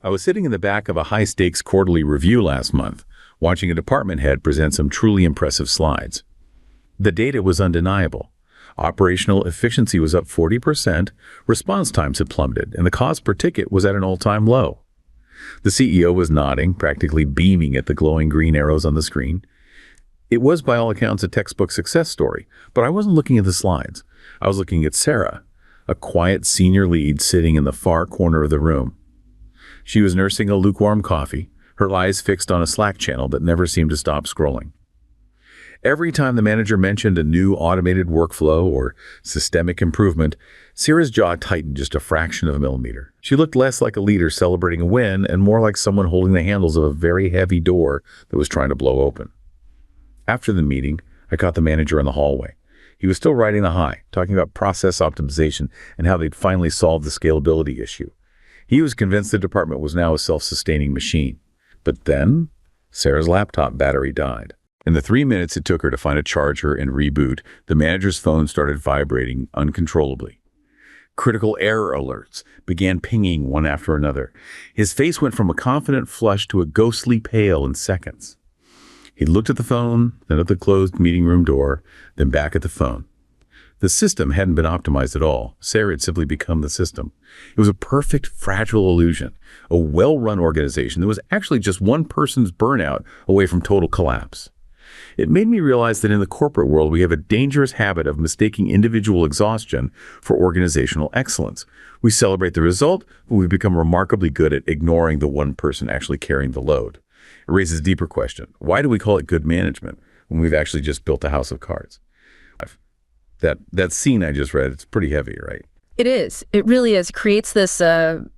I was sitting in the back of a high-stakes quarterly review last month, watching a department head present some truly impressive slides. The data was undeniable. Operational efficiency was up 40%, response times had plummeted, and the cost per ticket was at an all-time low. The CEO was nodding, practically beaming at the glowing green arrows on the screen. It was, by all accounts, a textbook success story, but I wasn't looking at the slides. I was looking at Sarah, a quiet senior lead sitting in the far corner of the room. She was nursing a lukewarm coffee, her eyes fixed on a Slack channel that never seemed to stop scrolling. Every time the manager mentioned a new automated workflow or systemic improvement, Sarah's jaw tightened just a fraction of a millimeter. She looked less like a leader celebrating a win and more like someone holding the handles of a very heavy door that was trying to blow open. After the meeting, I caught the manager in the hallway. He was still riding the high, talking about process optimization and how they'd finally solved the scalability issue. He was convinced the department was now a self-sustaining machine. But then, Sarah's laptop battery died. In the 3 minutes it took her to find a charger and reboot, the manager's phone started vibrating uncontrollably. Critical error alerts began pinging one after another. His face went from a confident flush to a ghostly pale in seconds. He looked at the phone, then at the closed meeting room door, then back at the phone. The system hadn't been optimized at all. Sarah had simply become the system. It was a perfect, fragile illusion, a well-run organization that was actually just one person's burnout away from total collapse. It made me realize that in the corporate world, we have a dangerous habit of mistaking individual exhaustion for organizational excellence. We celebrate the result, but we become remarkably good at ignoring the one person actually carrying the load. It raises a deeper question. Why do we call it good management when we've actually just built a house of cards? That scene I just read, it's pretty heavy, right? It is. It really is. It creates this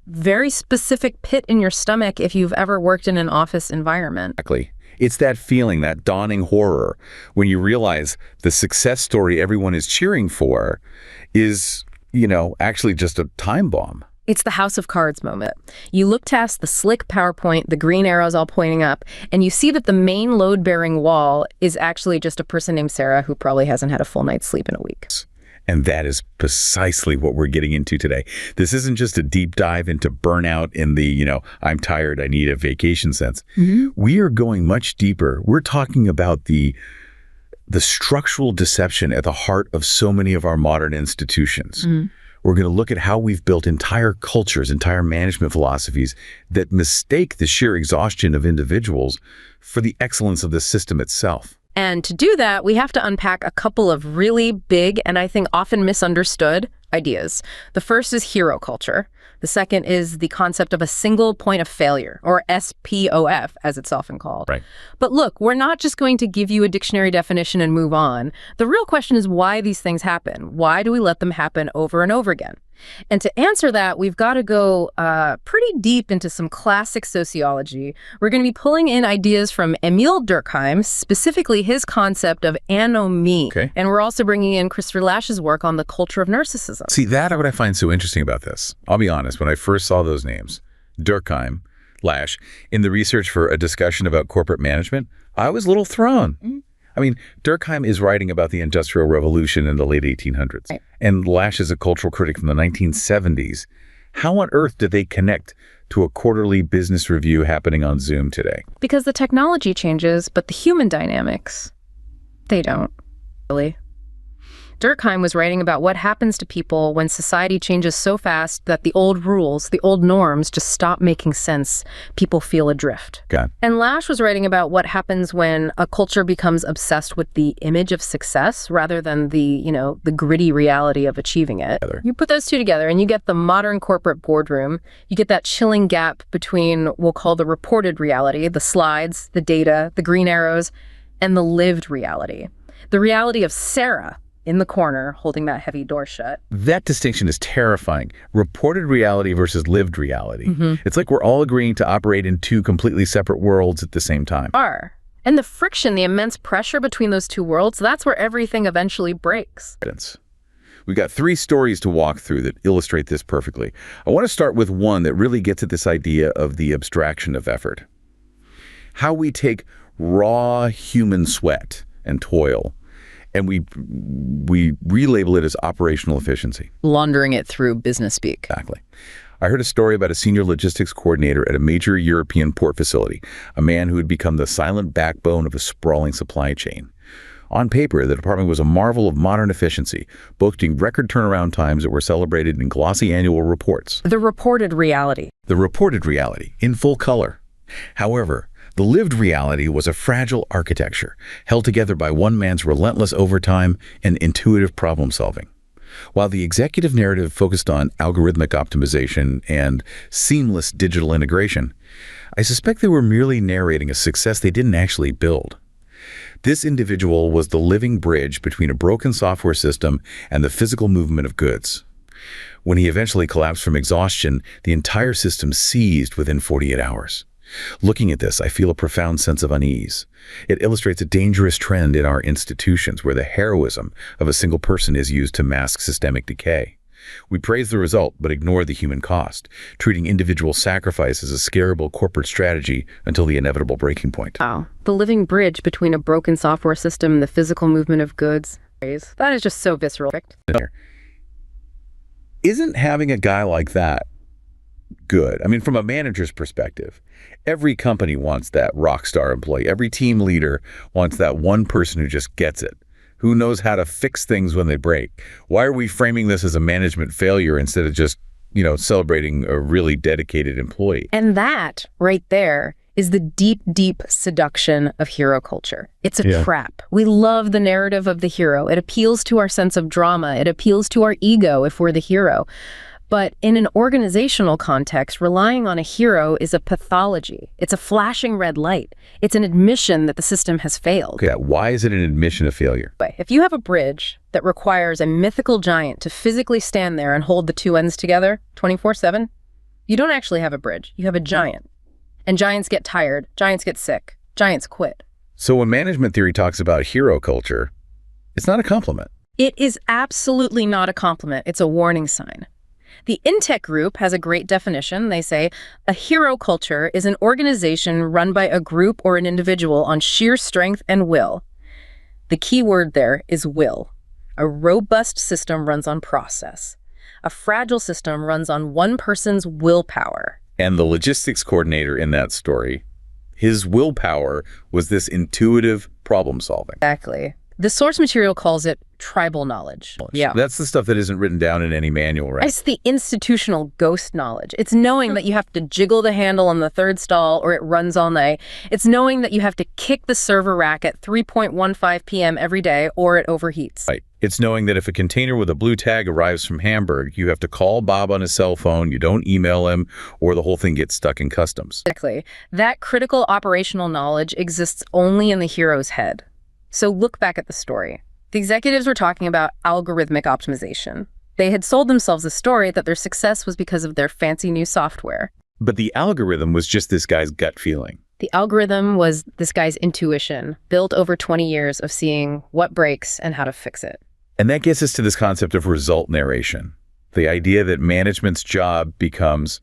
very specific pit in your stomach if you've ever worked in an office environment. Exactly. It's that feeling, that dawning horror, when you realize the success story everyone is cheering for is, actually just a time bomb. It's the house of cards moment. You look past the slick PowerPoint, the green arrows all pointing up, and you see that the main load-bearing wall is actually just a person named Sarah who probably hasn't had a full night's sleep in a week. And that is precisely what we're getting into today. This isn't just a deep dive into burnout in the, I'm tired, I need a vacation sense. Mm-hmm. We are going much deeper. We're talking about the structural deception at the heart of so many of our modern institutions. Mm-hmm. We're going to look at how we've built entire cultures, entire management philosophies that mistake the sheer exhaustion of individuals for the excellence of the system itself. And to do that, we have to unpack a couple of really big and I think often misunderstood ideas. The first is hero culture. The second is the concept of a single point of failure, or SPOF, as it's often called. Right. But look, we're not just going to give you a dictionary definition and move on. The real question is why these things happen. Why do we let them happen over and over again? And to answer that, we've got to go pretty deep into some classic sociology. We're going to be pulling in ideas from Emil Durkheim, specifically his concept of anomie. Okay. And we're also bringing in Christopher Lasch's work on the culture of narcissism. See, that's what I find so interesting about this. I'll be honest, when I first saw those names, Durkheim, Lasch, in the research for a discussion about corporate management, I was a little thrown. Mm-hmm. I mean, Durkheim is writing about the Industrial Revolution in the late 1800s, right. And Lasch is a cultural critic from the 1970s. How on earth did they connect to a quarterly business review happening on Zoom today? Because the technology changes, but the human dynamics, they don't, really. Durkheim was writing about what happens to people when society changes so fast that the old rules, the old norms just stop making sense. People feel adrift. Okay. And Lasch was writing about what happens when a culture becomes obsessed with the image of success rather than the gritty reality of achieving it. You put those two together and you get the modern corporate boardroom. You get that chilling gap between what we'll call the reported reality, the slides, the data, the green arrows, and the lived reality. The reality of Sarah in the corner, holding that heavy door shut. That distinction is terrifying. Reported reality versus lived reality. Mm-hmm. It's like we're all agreeing to operate in two completely separate worlds at the same time. And the friction, the immense pressure between those two worlds, that's where everything eventually breaks. We've got 3 stories to walk through that illustrate this perfectly. I want to start with one that really gets at this idea of the abstraction of effort. How we take raw human sweat and toil and we relabel it as operational efficiency. Laundering it through business speak. Exactly. I heard a story about a senior logistics coordinator at a major European port facility, a man who had become the silent backbone of a sprawling supply chain. On paper, the department was a marvel of modern efficiency, boasting record turnaround times that were celebrated in glossy annual reports. The reported reality. The reported reality, in full color. However, the lived reality was a fragile architecture, held together by one man's relentless overtime and intuitive problem-solving. While the executive narrative focused on algorithmic optimization and seamless digital integration, I suspect they were merely narrating a success they didn't actually build. This individual was the living bridge between a broken software system and the physical movement of goods. When he eventually collapsed from exhaustion, the entire system seized within 48 hours. Looking at this, I feel a profound sense of unease. It illustrates a dangerous trend in our institutions where the heroism of a single person is used to mask systemic decay. We praise the result, but ignore the human cost, treating individual sacrifice as a scalable corporate strategy until the inevitable breaking point. Wow. The living bridge between a broken software system and the physical movement of goods. That is just so visceral. Isn't having a guy like that good? I mean, from a manager's perspective, every company wants that rock star employee. Every team leader wants that one person who just gets it, who knows how to fix things when they break. Why are we framing this as a management failure instead of just, celebrating a really dedicated employee? And that right there is the deep, deep seduction of hero culture. It's a trap. We love the narrative of the hero. It appeals to our sense of drama. It appeals to our ego if we're the hero. But in an organizational context, relying on a hero is a pathology. It's a flashing red light. It's an admission that the system has failed. Okay, why is it an admission of failure? If you have a bridge that requires a mythical giant to physically stand there and hold the two ends together 24/7, you don't actually have a bridge. You have a giant. And giants get tired. Giants get sick. Giants quit. So when management theory talks about hero culture, it's not a compliment. It is absolutely not a compliment. It's a warning sign. The InTech group has a great definition. They say, a hero culture is an organization run by a group or an individual on sheer strength and will. The key word there is will. A robust system runs on process. A fragile system runs on one person's willpower. And the logistics coordinator in that story, his willpower was this intuitive problem solving. Exactly. The source material calls it tribal knowledge. Yeah. That's the stuff that isn't written down in any manual, right? It's the institutional ghost knowledge. It's knowing that you have to jiggle the handle on the third stall or it runs all night. It's knowing that you have to kick the server rack at 3:15 p.m. every day or it overheats. Right. It's knowing that if a container with a blue tag arrives from Hamburg, you have to call Bob on his cell phone, you don't email him, or the whole thing gets stuck in customs. Exactly. That critical operational knowledge exists only in the hero's head. So look back at the story. The executives were talking about algorithmic optimization. They had sold themselves a story that their success was because of their fancy new software. But the algorithm was just this guy's gut feeling. The algorithm was this guy's intuition, built over 20 years of seeing what breaks and how to fix it. And that gets us to this concept of result narration. The idea that management's job becomes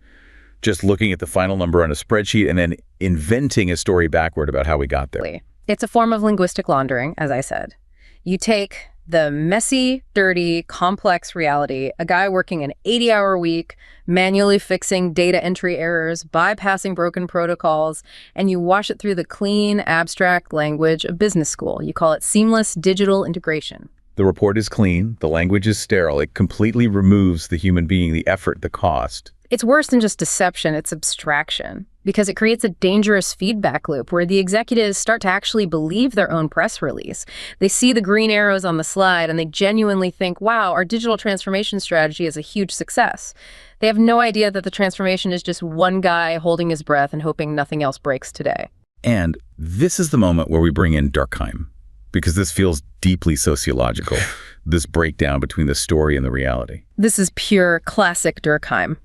just looking at the final number on a spreadsheet and then inventing a story backward about how we got there. It's a form of linguistic laundering, as I said. You take the messy, dirty, complex reality, a guy working an 80-hour week, manually fixing data entry errors, bypassing broken protocols, and you wash it through the clean, abstract language of business school. You call it seamless digital integration. The report is clean, the language is sterile, it completely removes the human being, the effort, the cost. It's worse than just deception, it's abstraction, because it creates a dangerous feedback loop where the executives start to actually believe their own press release. They see the green arrows on the slide and they genuinely think, wow, our digital transformation strategy is a huge success. They have no idea that the transformation is just one guy holding his breath and hoping nothing else breaks today. And this is the moment where we bring in Durkheim, because this feels deeply sociological, this breakdown between the story and the reality. This is pure classic Durkheim.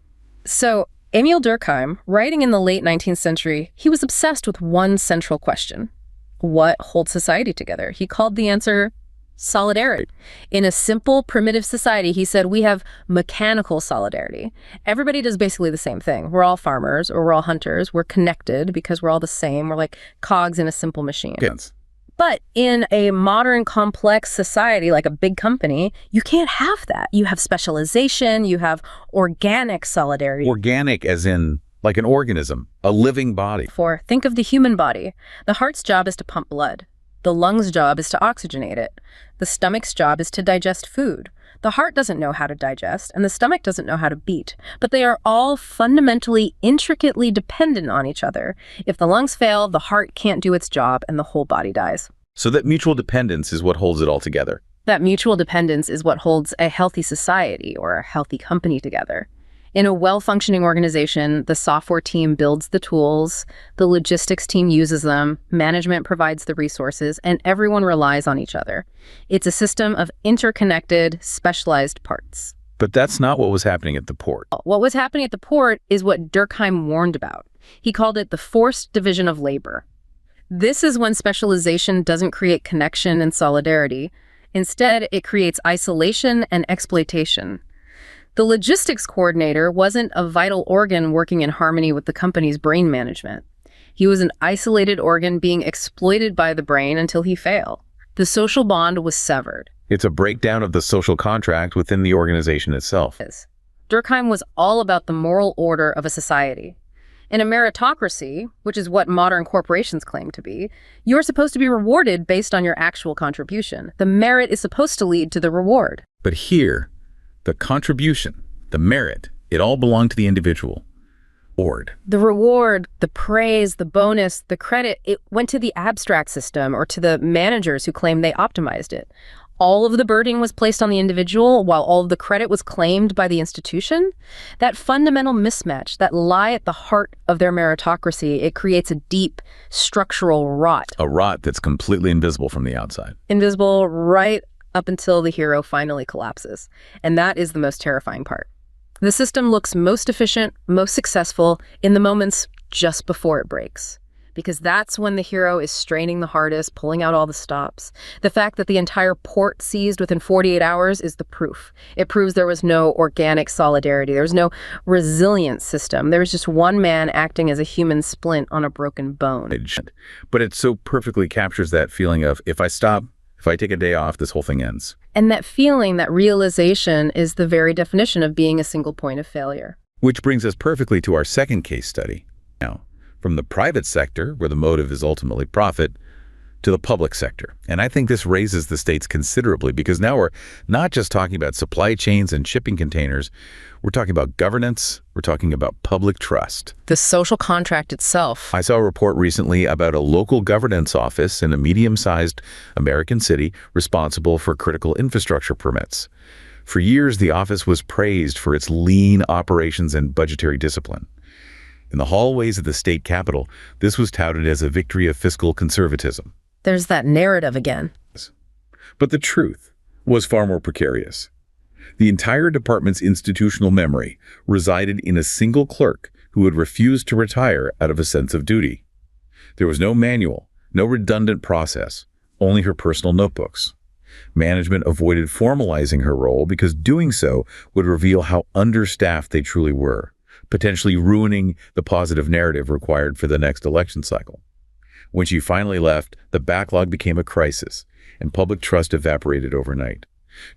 So Emil Durkheim, writing in the late 19th century, he was obsessed with one central question. What holds society together? He called the answer solidarity. In a simple, primitive society, he said, we have mechanical solidarity. Everybody does basically the same thing. We're all farmers or we're all hunters. We're connected because we're all the same. We're like cogs in a simple machine. Yes. But in a modern complex society like a big company, you can't have that. You have specialization, you have organic solidarity. Organic as in like an organism, a living body. Think of the human body. The heart's job is to pump blood. The lungs' job is to oxygenate it. The stomach's job is to digest food. The heart doesn't know how to digest, and the stomach doesn't know how to beat, but they are all fundamentally, intricately dependent on each other. If the lungs fail, the heart can't do its job, and the whole body dies. So that mutual dependence is what holds it all together. That mutual dependence is what holds a healthy society or a healthy company together. In a well-functioning organization, the software team builds the tools, the logistics team uses them, management provides the resources, and everyone relies on each other. It's a system of interconnected, specialized parts. But that's not what was happening at the port. What was happening at the port is what Durkheim warned about. He called it the forced division of labor. This is when specialization doesn't create connection and solidarity. Instead, it creates isolation and exploitation. The logistics coordinator wasn't a vital organ working in harmony with the company's brain management. He was an isolated organ being exploited by the brain until he failed. The social bond was severed. It's a breakdown of the social contract within the organization itself. Durkheim was all about the moral order of a society. In a meritocracy, which is what modern corporations claim to be, you're supposed to be rewarded based on your actual contribution. The merit is supposed to lead to the reward. But here, the contribution, the merit, it all belonged to the individual. The reward, the praise, the bonus, the credit, it went to the abstract system or to the managers who claimed they optimized it. All of the burden was placed on the individual while all of the credit was claimed by the institution. That fundamental mismatch, that lie at the heart of their meritocracy, it creates a deep structural rot. A rot that's completely invisible from the outside. Invisible right up until the hero finally collapses. And that is the most terrifying part. The system looks most efficient, most successful in the moments just before it breaks. Because that's when the hero is straining the hardest, pulling out all the stops. The fact that the entire port seized within 48 hours is the proof. It proves there was no organic solidarity. There was no resilient system. There was just one man acting as a human splint on a broken bone. But it so perfectly captures that feeling of, if I stop, if I take a day off, this whole thing ends. And that feeling, that realization, is the very definition of being a single point of failure. Which brings us perfectly to our second case study. Now, from the private sector, where the motive is ultimately profit, to the public sector. And I think this raises the stakes considerably, because now we're not just talking about supply chains and shipping containers. We're talking about governance. We're talking about public trust. The social contract itself. I saw a report recently about a local governance office in a medium-sized American city responsible for critical infrastructure permits. For years, the office was praised for its lean operations and budgetary discipline. In the hallways of the state capitol, this was touted as a victory of fiscal conservatism. There's that narrative again. But the truth was far more precarious. The entire department's institutional memory resided in a single clerk who had refused to retire out of a sense of duty. There was no manual, no redundant process, only her personal notebooks. Management avoided formalizing her role because doing so would reveal how understaffed they truly were, potentially ruining the positive narrative required for the next election cycle. When she finally left, the backlog became a crisis, and public trust evaporated overnight.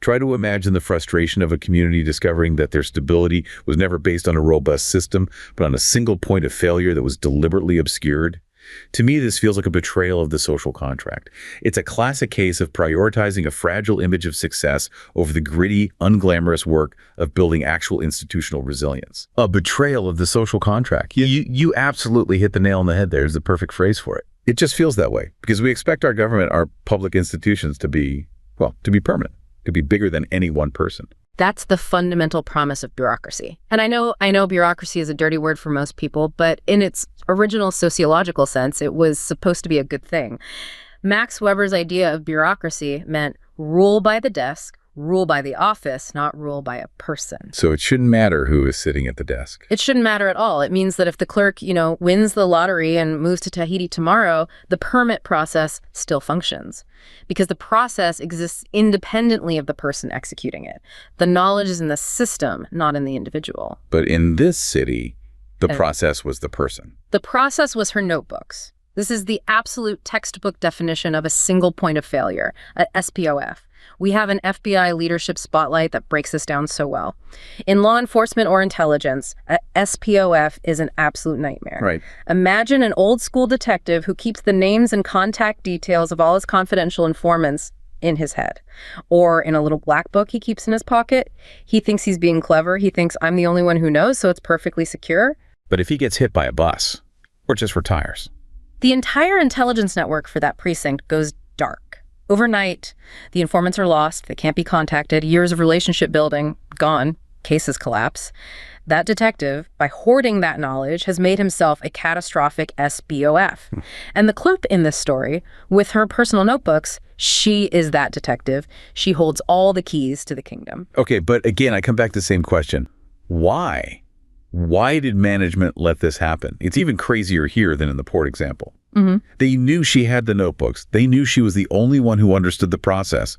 Try to imagine the frustration of a community discovering that their stability was never based on a robust system, but on a single point of failure that was deliberately obscured. To me, this feels like a betrayal of the social contract. It's a classic case of prioritizing a fragile image of success over the gritty, unglamorous work of building actual institutional resilience. A betrayal of the social contract. You absolutely hit the nail on the head there. Is the perfect phrase for it. It just feels that way because we expect our government, our public institutions to be permanent, to be bigger than any one person. That's the fundamental promise of bureaucracy. And I know bureaucracy is a dirty word for most people, but in its original sociological sense, it was supposed to be a good thing. Max Weber's idea of bureaucracy meant rule by the desk, rule by the office, not rule by a person. So it shouldn't matter who is sitting at the desk. It shouldn't matter at all. It means that if the clerk, wins the lottery and moves to Tahiti tomorrow, the permit process still functions because the process exists independently of the person executing it. The knowledge is in the system, not in the individual. But in this city, the process was the person. The process was her notebooks. This is the absolute textbook definition of a single point of failure, a SPOF. We have an FBI leadership spotlight that breaks this down so well. In law enforcement or intelligence, a SPOF is an absolute nightmare. Right. Imagine an old school detective who keeps the names and contact details of all his confidential informants in his head, or in a little black book he keeps in his pocket. He thinks he's being clever. He thinks, I'm the only one who knows, so it's perfectly secure. But if he gets hit by a bus, or just retires, the entire intelligence network for that precinct goes dark. Overnight, the informants are lost. They can't be contacted. Years of relationship building, gone. Cases collapse. That detective, by hoarding that knowledge, has made himself a catastrophic SPOF. And the clerk in this story, with her personal notebooks, she is that detective. She holds all the keys to the kingdom. Okay, but again, I come back to the same question. Why? Why did management let this happen? It's even crazier here than in the port example. They knew she had the notebooks. They knew she was the only one who understood the process.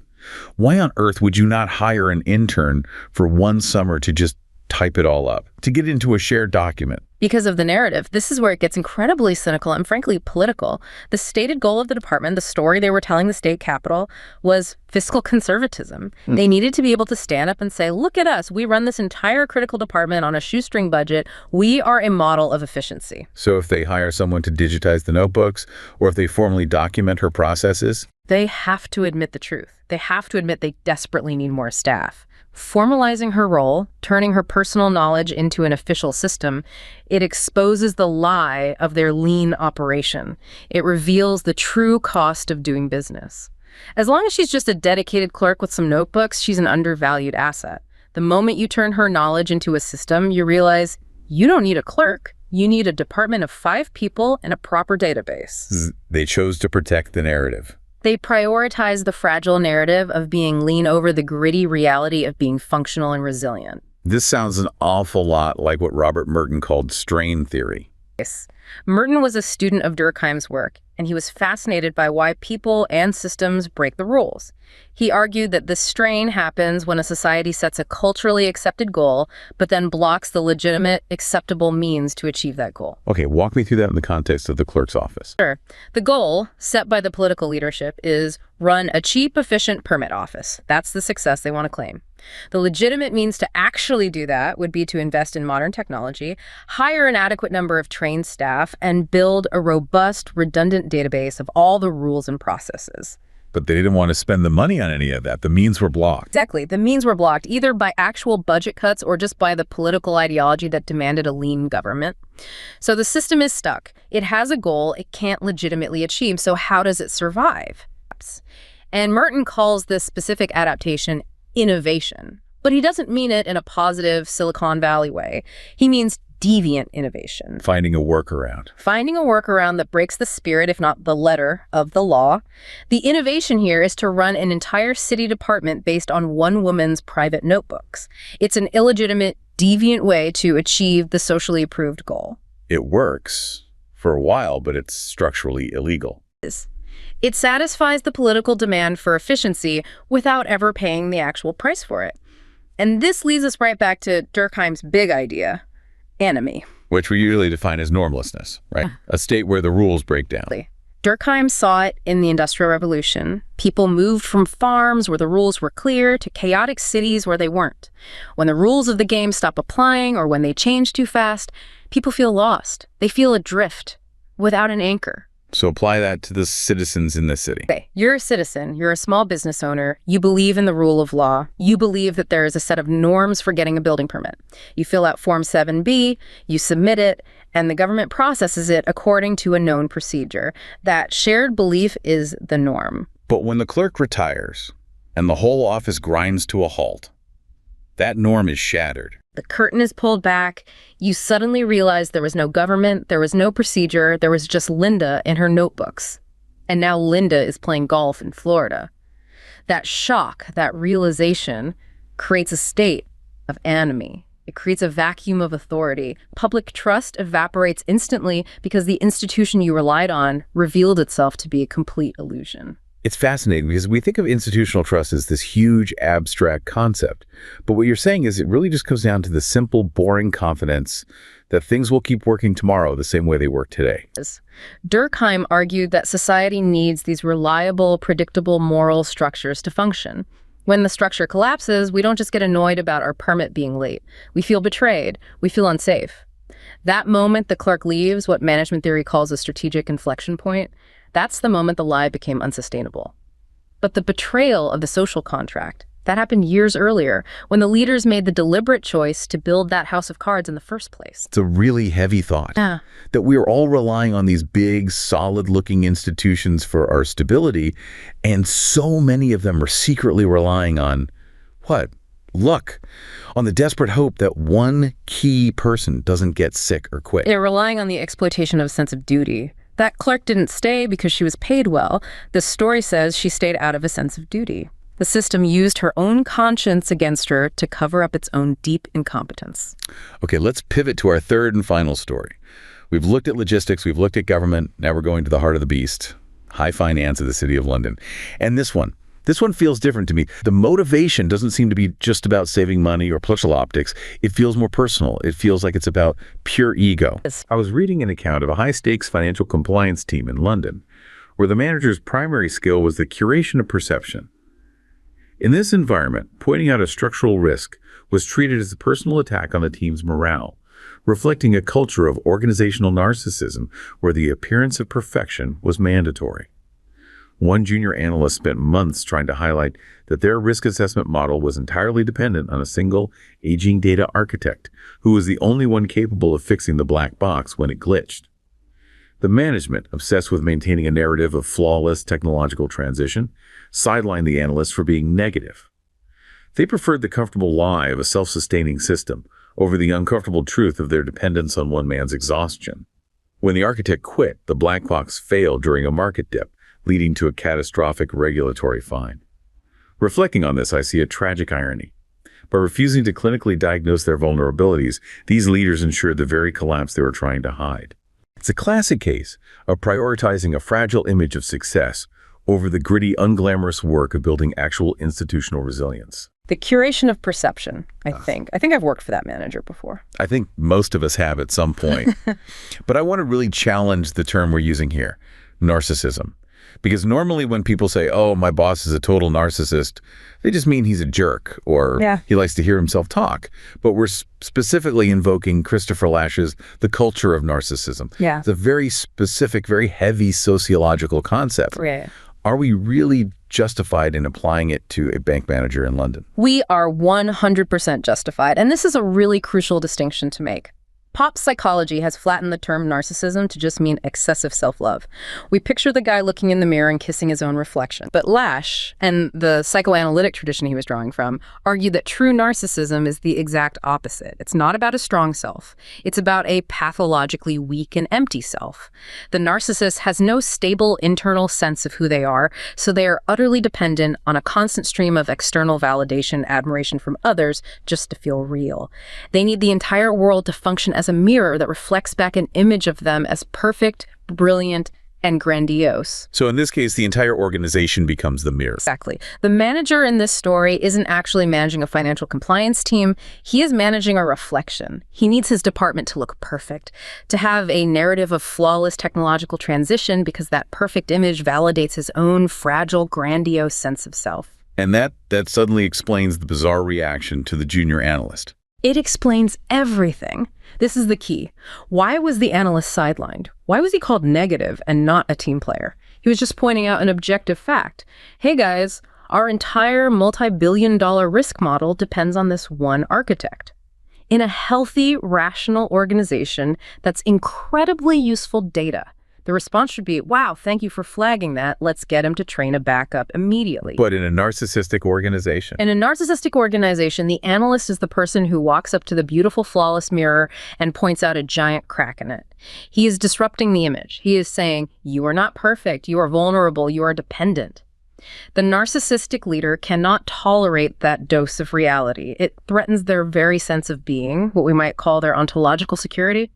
Why on earth would you not hire an intern for one summer to just type it all up, to get into a shared document? Because of the narrative. This is where it gets incredibly cynical and frankly political. The stated goal of the department, the story they were telling the state capitol, was fiscal conservatism. They needed to be able to stand up and say, look at us, we run this entire critical department on a shoestring budget. We are a model of efficiency. So if they hire someone to digitize the notebooks, or if they formally document her processes, they have to admit the truth. They have to admit they desperately need more staff. Formalizing her role, turning her personal knowledge into an official system, it exposes the lie of their lean operation. It reveals the true cost of doing business. As long as she's just a dedicated clerk with some notebooks, she's an undervalued asset. The moment you turn her knowledge into a system, you realize you don't need a clerk. You need a department of 5 people and a proper database. They chose to protect the narrative. They prioritize the fragile narrative of being lean over the gritty reality of being functional and resilient. This sounds an awful lot like what Robert Merton called strain theory. Yes. Merton was a student of Durkheim's work, and he was fascinated by why people and systems break the rules. He argued that the strain happens when a society sets a culturally accepted goal, but then blocks the legitimate, acceptable means to achieve that goal. Okay, walk me through that in the context of the clerk's office. Sure. The goal, set by the political leadership, is run a cheap, efficient permit office. That's the success they want to claim. The legitimate means to actually do that would be to invest in modern technology, hire an adequate number of trained staff, and build a robust, redundant database of all the rules and processes. But they didn't want to spend the money on any of that. The means were blocked. Exactly. The means were blocked either by actual budget cuts or just by the political ideology that demanded a lean government. So the system is stuck. It has a goal it can't legitimately achieve. So how does it survive? And Merton calls this specific adaptation innovation. But he doesn't mean it in a positive Silicon Valley way. He means deviant innovation. Finding a workaround. Finding a workaround that breaks the spirit, if not the letter, of the law. The innovation here is to run an entire city department based on one woman's private notebooks. It's an illegitimate, deviant way to achieve the socially approved goal. It works for a while, but it's structurally illegal. It satisfies the political demand for efficiency without ever paying the actual price for it. And this leads us right back to Durkheim's big idea, enemy. Which we usually define as normlessness, right? A state where the rules break down. Durkheim saw it in the Industrial Revolution. People moved from farms where the rules were clear to chaotic cities where they weren't. When the rules of the game stop applying or when they change too fast, people feel lost. They feel adrift, without an anchor. So apply that to the citizens in this city. Okay, you're a citizen, you're a small business owner, you believe in the rule of law, you believe that there is a set of norms for getting a building permit. You fill out Form 7B, you submit it, and the government processes it according to a known procedure. That shared belief is the norm. But when the clerk retires and the whole office grinds to a halt, that norm is shattered. The curtain is pulled back. You suddenly realize there was no government, there was no procedure, there was just Linda and her notebooks. And now Linda is playing golf in Florida. That shock, that realization, creates a state of enemy. It creates a vacuum of authority. Public trust evaporates instantly because the institution you relied on revealed itself to be a complete illusion. It's fascinating because we think of institutional trust as this huge abstract concept. But what you're saying is it really just comes down to the simple, boring confidence that things will keep working tomorrow the same way they work today. Durkheim argued that society needs these reliable, predictable moral structures to function. When the structure collapses, we don't just get annoyed about our permit being late. We feel betrayed. We feel unsafe. That moment the clerk leaves, what management theory calls a strategic inflection point, that's the moment the lie became unsustainable. But the betrayal of the social contract, that happened years earlier, when the leaders made the deliberate choice to build that house of cards in the first place. It's a really heavy thought, that we are all relying on these big, solid-looking institutions for our stability, and so many of them are secretly relying on, what? Luck, on the desperate hope that one key person doesn't get sick or quit. They're relying on the exploitation of a sense of duty. That clerk didn't stay because she was paid well. The story says she stayed out of a sense of duty. The system used her own conscience against her to cover up its own deep incompetence. Okay, let's pivot to our third and final story. We've looked at logistics, we've looked at government, now we're going to the heart of the beast, high finance of the City of London. And this one feels different to me. The motivation doesn't seem to be just about saving money or political optics. It feels more personal. It feels like it's about pure ego. I was reading an account of a high-stakes financial compliance team in London, where the manager's primary skill was the curation of perception. In this environment, pointing out a structural risk was treated as a personal attack on the team's morale, reflecting a culture of organizational narcissism where the appearance of perfection was mandatory. One junior analyst spent months trying to highlight that their risk assessment model was entirely dependent on a single aging data architect who was the only one capable of fixing the black box when it glitched. The management, obsessed with maintaining a narrative of flawless technological transition, sidelined the analysts for being negative. They preferred the comfortable lie of a self-sustaining system over the uncomfortable truth of their dependence on one man's exhaustion. When the architect quit, the black box failed during a market dip, leading to a catastrophic regulatory fine. Reflecting on this, I see a tragic irony. By refusing to clinically diagnose their vulnerabilities, these leaders ensured the very collapse they were trying to hide. It's a classic case of prioritizing a fragile image of success over the gritty, unglamorous work of building actual institutional resilience. The curation of perception, I think. I think I've worked for that manager before. I think most of us have at some point. But I want to really challenge the term we're using here, narcissism. Because normally when people say, oh, my boss is a total narcissist, they just mean he's a jerk or he likes to hear himself talk. But we're specifically invoking Christopher Lasch's The Culture of Narcissism. Yeah. It's a very specific, very heavy sociological concept. Yeah. Are we really justified in applying it to a bank manager in London? We are 100% justified. And this is a really crucial distinction to make. Pop psychology has flattened the term narcissism to just mean excessive self-love. We picture the guy looking in the mirror and kissing his own reflection. But Lasch, and the psychoanalytic tradition he was drawing from, argued that true narcissism is the exact opposite. It's not about a strong self. It's about a pathologically weak and empty self. The narcissist has no stable internal sense of who they are, so they are utterly dependent on a constant stream of external validation, admiration from others, just to feel real. They need the entire world to function as a mirror that reflects back an image of them as perfect, brilliant, and grandiose. So in this case, the entire organization becomes the mirror. Exactly. The manager in this story isn't actually managing a financial compliance team. He is managing a reflection. He needs his department to look perfect, to have a narrative of flawless technological transition because that perfect image validates his own fragile, grandiose sense of self. And that suddenly explains the bizarre reaction to the junior analyst. It explains everything. This is the key. Why was the analyst sidelined? Why was he called negative and not a team player? He was just pointing out an objective fact. Hey guys, our entire multi-billion-dollar risk model depends on this one architect. In a healthy, rational organization, that's incredibly useful data. The response should be, wow, thank you for flagging that. Let's get him to train a backup immediately. But in a narcissistic organization. In a narcissistic organization, the analyst is the person who walks up to the beautiful, flawless mirror and points out a giant crack in it. He is disrupting the image. He is saying, you are not perfect, you are vulnerable, you are dependent. The narcissistic leader cannot tolerate that dose of reality. It threatens their very sense of being, what we might call their ontological security.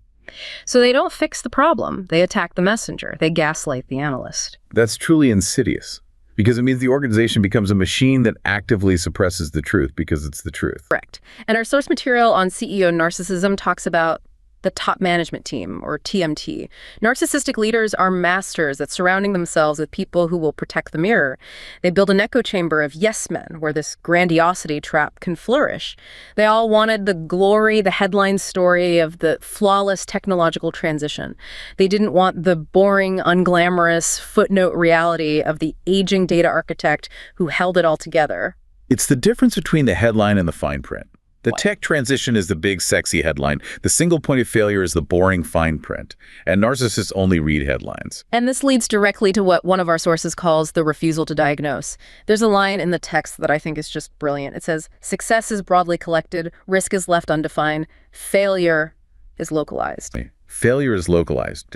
So they don't fix the problem. They attack the messenger. They gaslight the analyst. That's truly insidious. Because it means the organization becomes a machine that actively suppresses the truth because it's the truth. Correct. And our source material on CEO narcissism talks about the top management team, or TMT. Narcissistic leaders are masters at surrounding themselves with people who will protect the mirror. They build an echo chamber of yes men where this grandiosity trap can flourish. They all wanted the glory, the headline story of the flawless technological transition. They didn't want the boring, unglamorous footnote reality of the aging data architect who held it all together. It's the difference between the headline and the fine print. The tech transition is the big, sexy headline. The single point of failure is the boring fine print. And narcissists only read headlines. And this leads directly to what one of our sources calls the refusal to diagnose. There's a line in the text that I think is just brilliant. It says, success is broadly collected, risk is left undefined, failure is localized. Failure is localized.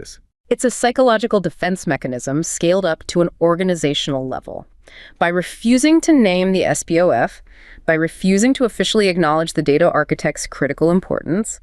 It's a psychological defense mechanism scaled up to an organizational level. By refusing to name the SPOF, by refusing to officially acknowledge the data architect's critical importance,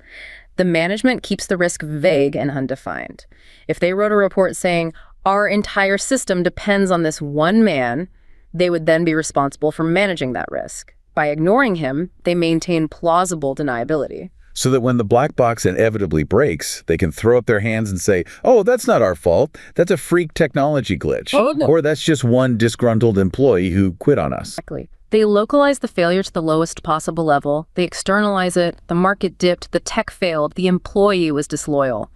the management keeps the risk vague and undefined. If they wrote a report saying, our entire system depends on this one man, they would then be responsible for managing that risk. By ignoring him, they maintain plausible deniability. So that when the black box inevitably breaks, they can throw up their hands and say, oh, that's not our fault. That's a freak technology glitch. Oh, no. Or that's just one disgruntled employee who quit on us. Exactly. They localize the failure to the lowest possible level. They externalize it. The market dipped. The tech failed. The employee was disloyal.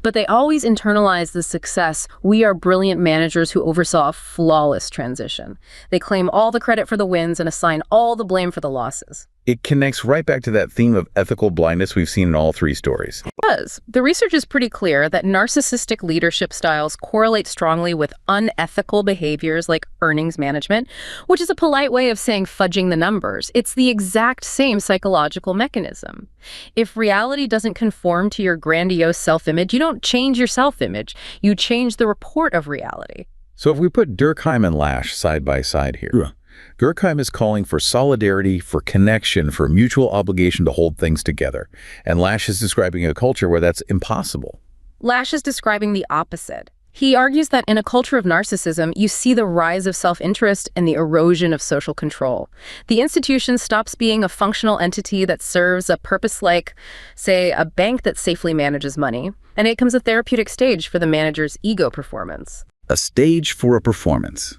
But they always internalize the success. We are brilliant managers who oversaw a flawless transition. They claim all the credit for the wins and assign all the blame for the losses. It connects right back to that theme of ethical blindness we've seen in all three stories. It does. The research is pretty clear that narcissistic leadership styles correlate strongly with unethical behaviors like earnings management, which is a polite way of saying fudging the numbers. It's the exact same psychological mechanism. If reality doesn't conform to your grandiose self-image, you don't change your self-image. You change the report of reality. So if we put Durkheim and Lasch side by side here, Durkheim is calling for solidarity, for connection, for mutual obligation to hold things together. And Lasch is describing a culture where that's impossible. Lasch is describing the opposite. He argues that in a culture of narcissism, you see the rise of self-interest and the erosion of social control. The institution stops being a functional entity that serves a purpose like, say, a bank that safely manages money, and it becomes a therapeutic stage for the manager's ego performance. A stage for a performance.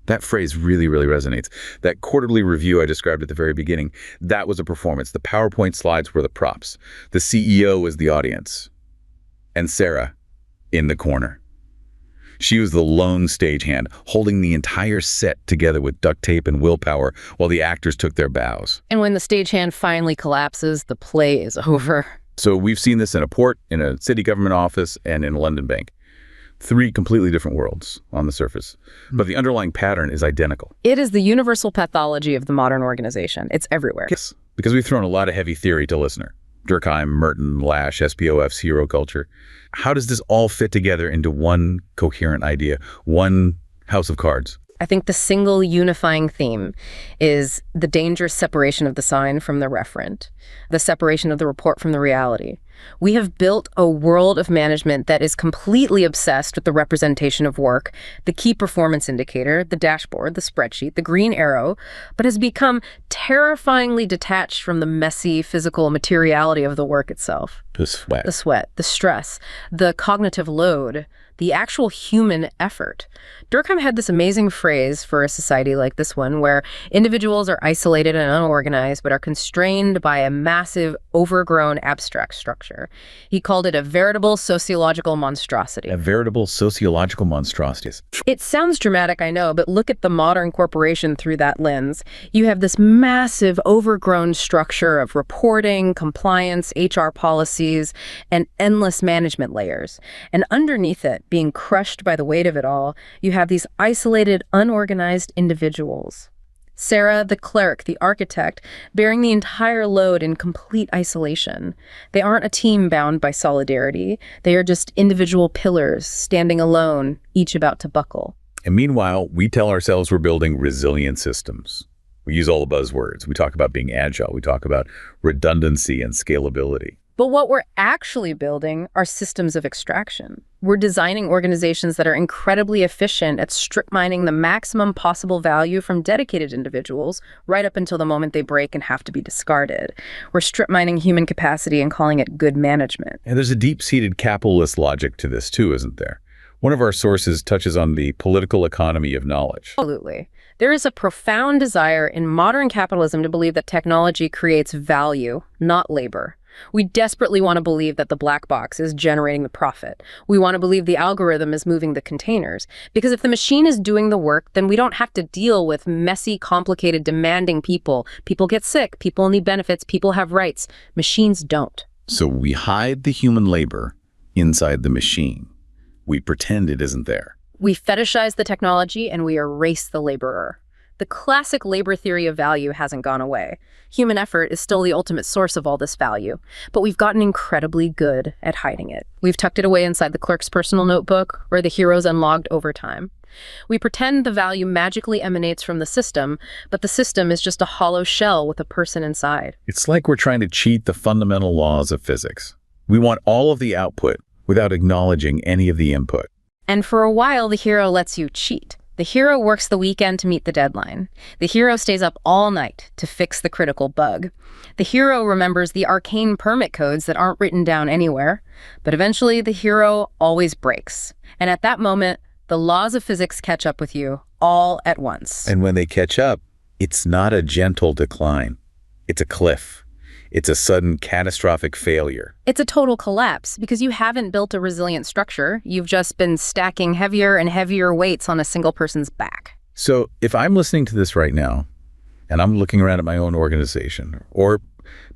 That phrase really, really resonates. That quarterly review I described at the very beginning, that was a performance. The PowerPoint slides were the props. The CEO was the audience. And Sarah, in the corner. She was the lone stagehand, holding the entire set together with duct tape and willpower while the actors took their bows. And when the stagehand finally collapses, the play is over. So we've seen this in a port, in a city government office, and in a London bank. Three completely different worlds on the surface, but the underlying pattern is identical. It is the universal pathology of the modern organization. It's everywhere. Yes, because we've thrown a lot of heavy theory to listener. Durkheim, Merton, Lasch, SPOF's hero culture. How does this all fit together into one coherent idea, one house of cards? I think the single unifying theme is the dangerous separation of the sign from the referent, the separation of the report from the reality. We have built a world of management that is completely obsessed with the representation of work, the key performance indicator, the dashboard, the spreadsheet, the green arrow, but has become terrifyingly detached from the messy physical materiality of the work itself. The sweat, the stress, the cognitive load, the actual human effort. Durkheim had this amazing phrase for a society like this one, where individuals are isolated and unorganized, but are constrained by a massive, overgrown, abstract structure. He called it a veritable sociological monstrosity. A veritable sociological monstrosity. It sounds dramatic, I know, but look at the modern corporation through that lens. You have this massive, overgrown structure of reporting, compliance, HR policies, and endless management layers. And underneath it, being crushed by the weight of it all, you have these isolated, unorganized individuals. Sarah, the clerk, the architect, bearing the entire load in complete isolation. They aren't a team bound by solidarity. They are just individual pillars, standing alone, each about to buckle. And meanwhile, we tell ourselves we're building resilient systems. We use all the buzzwords. We talk about being agile. We talk about redundancy and scalability. But what we're actually building are systems of extraction. We're designing organizations that are incredibly efficient at strip mining the maximum possible value from dedicated individuals right up until the moment they break and have to be discarded. We're strip mining human capacity and calling it good management. And there's a deep-seated capitalist logic to this too, isn't there? One of our sources touches on the political economy of knowledge. Absolutely. There is a profound desire in modern capitalism to believe that technology creates value, not labor. We desperately want to believe that the black box is generating the profit. We want to believe the algorithm is moving the containers. Because if the machine is doing the work, then we don't have to deal with messy, complicated, demanding people. People get sick, people need benefits, people have rights. Machines don't. So we hide the human labor inside the machine. We pretend it isn't there. We fetishize the technology and we erase the laborer. The classic labor theory of value hasn't gone away. Human effort is still the ultimate source of all this value, but we've gotten incredibly good at hiding it. We've tucked it away inside the clerk's personal notebook or the hero's unlogged overtime. We pretend the value magically emanates from the system, but the system is just a hollow shell with a person inside. It's like we're trying to cheat the fundamental laws of physics. We want all of the output without acknowledging any of the input. And for a while, the hero lets you cheat. The hero works the weekend to meet the deadline. The hero stays up all night to fix the critical bug. The hero remembers the arcane permit codes that aren't written down anywhere. But eventually, the hero always breaks. And at that moment, the laws of physics catch up with you all at once. And when they catch up, it's not a gentle decline. It's a cliff. It's a sudden catastrophic failure. It's a total collapse because you haven't built a resilient structure. You've just been stacking heavier and heavier weights on a single person's back. So if I'm listening to this right now and I'm looking around at my own organization, or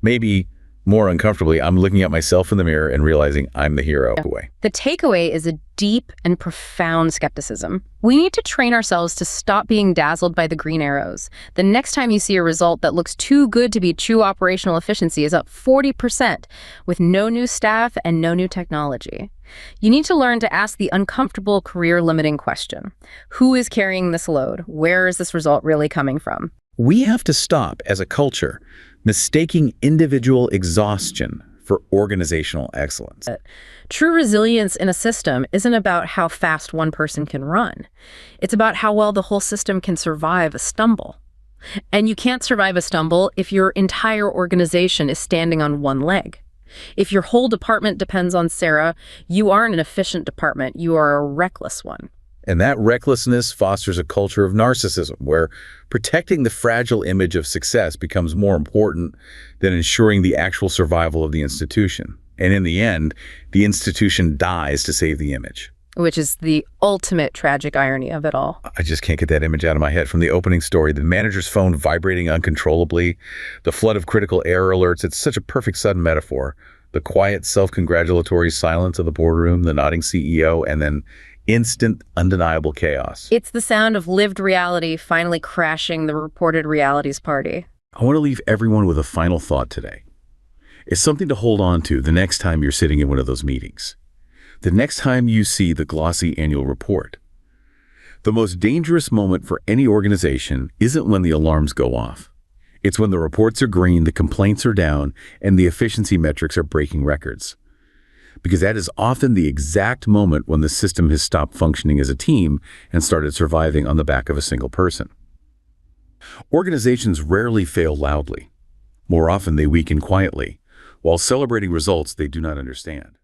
maybe more uncomfortably, I'm looking at myself in the mirror and realizing I'm the hero. The takeaway is a deep and profound skepticism. We need to train ourselves to stop being dazzled by the green arrows. The next time you see a result that looks too good to be true operational efficiency is up 40% with no new staff and no new technology. You need to learn to ask the uncomfortable career-limiting question. Who is carrying this load? Where is this result really coming from? We have to stop, as a culture, mistaking individual exhaustion for organizational excellence. True resilience in a system isn't about how fast one person can run. It's about how well the whole system can survive a stumble. And you can't survive a stumble if your entire organization is standing on one leg. If your whole department depends on Sarah, you aren't an efficient department, you are a reckless one. And that recklessness fosters a culture of narcissism, where protecting the fragile image of success becomes more important than ensuring the actual survival of the institution. And in the end, the institution dies to save the image. Which is the ultimate tragic irony of it all. I just can't get that image out of my head. From the opening story, the manager's phone vibrating uncontrollably, the flood of critical error alerts, it's such a perfect sudden metaphor. The quiet, self-congratulatory silence of the boardroom, the nodding CEO, and then instant, undeniable chaos. It's the sound of lived reality finally crashing the reported realities party. I want to leave everyone with a final thought today. It's something to hold on to the next time you're sitting in one of those meetings. The next time you see the glossy annual report. The most dangerous moment for any organization isn't when the alarms go off. It's when the reports are green, the complaints are down, and the efficiency metrics are breaking records. Because that is often the exact moment when the system has stopped functioning as a team and started surviving on the back of a single person. Organizations rarely fail loudly. More often, they weaken quietly, while celebrating results they do not understand.